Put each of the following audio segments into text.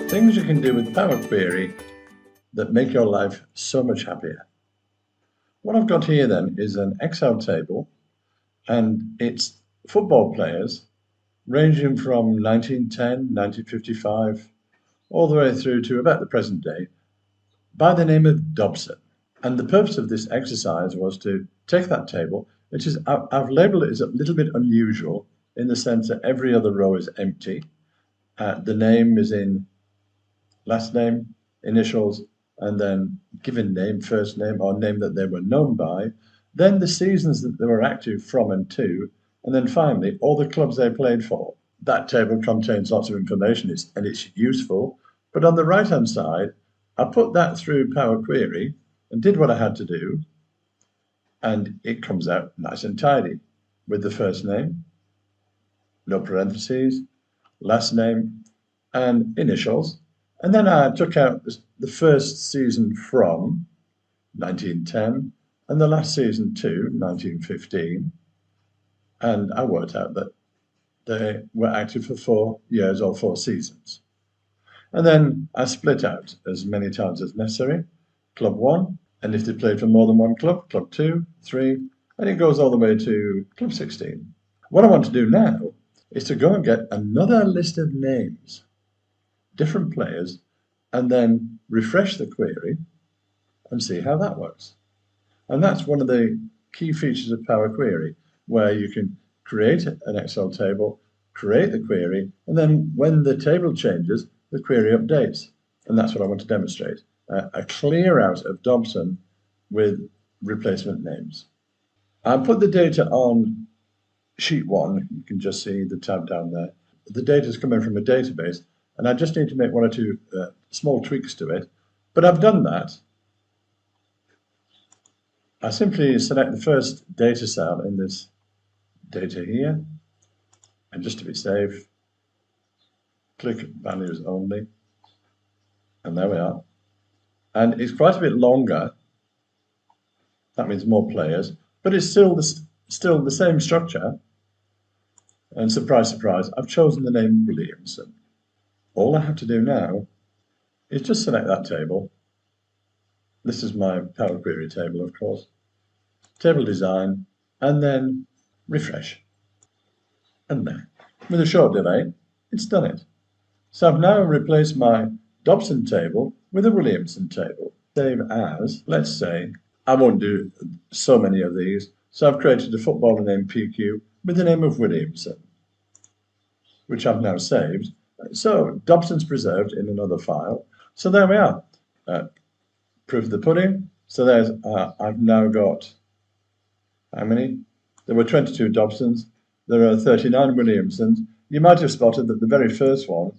Things you can do with Power Query that make your life so much happier. What I've got here then is an Excel table, and it's football players ranging from 1910, 1955, all the way through to about the present day, by the name of Dobson. And the purpose of this exercise was to take that table, which is, I've labeled it as a little bit unusual in the sense that every other row is empty. The name is in last name, initials, and then given name, first name, or name that they were known by, then the seasons that they were active from and to, and then finally all the clubs they played for. That table contains lots of information and it's useful, but on the right-hand side, I put that through Power Query and did what I had to do, and it comes out nice and tidy with the first name, no parentheses, last name, and initials. And then I took out the first season from 1910 and the last season to 1915. And I worked out that they were active for 4 years or 4 seasons. And then I split out as many times as necessary, club 1, and if they played for more than one club, club 2, 3, and it goes all the way to club 16. What I want to do now is to go and get another list of names, different players, and then refresh the query and see how that works. And that's one of the key features of Power Query, where you can create an Excel table, create the query, and then when the table changes, the query updates. And that's what I want to demonstrate, a clear out of Dobson with replacement names. I'll put the data on sheet 1. You can just see the tab down there. The data is coming from a database, and I just need to make 1 or 2 small tweaks to it. But I've done that. I simply select the first data cell in this data here, and just to be safe, click values only, and there we are. And it's quite a bit longer. That means more players, but it's still the same structure. And surprise, surprise, I've chosen the name Williamson. All I have to do now is just select that table. This is my Power Query table, of course. Table design, and then refresh. And there, with a short delay, it's done it. So I've now replaced my Dobson table with a Williamson table. Save as, let's say, I won't do so many of these, so I've created a footballer named PQ with the name of Williamson, which I've now saved. So Dobson's preserved in another file. So there we are. Proof of the pudding. So there's, I've now got, how many? There were 22 Dobsons. There are 39 Williamsons. You might have spotted that the very first one,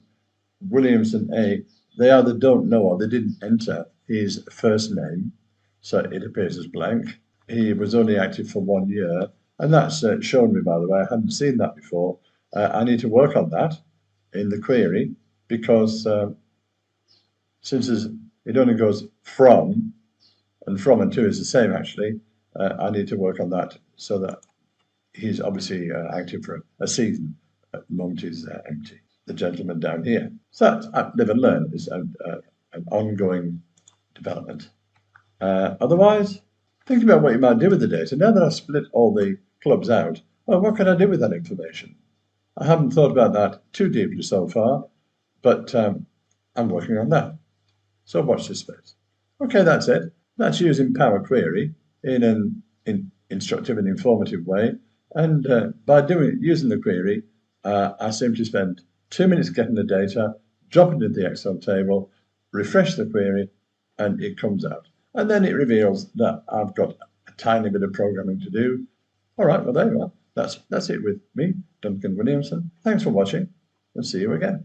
Williamson A, they either don't know or they didn't enter his first name, so it appears as blank. He was only active for 1 year, and that's shown me, by the way. I hadn't seen that before. I need to work on that in the query, because since it only goes from and to is the same actually, I need to work on that so that he's obviously active for a season at the moment he's empty. The gentleman down here. So that live and learn is an ongoing development. Otherwise, think about what you might do with the data. Now that I've split all the clubs out, well, what can I do with that information? I haven't thought about that too deeply so far, but I'm working on that. So watch this space. Okay, that's it. That's using Power Query in an instructive and informative way. And by using the query, I simply spend 2 minutes getting the data, drop it into the Excel table, refresh the query, and it comes out. And then it reveals that I've got a tiny bit of programming to do. All right, well, there you are. That's it with me, Duncan Williamson. Thanks for watching, and see you again.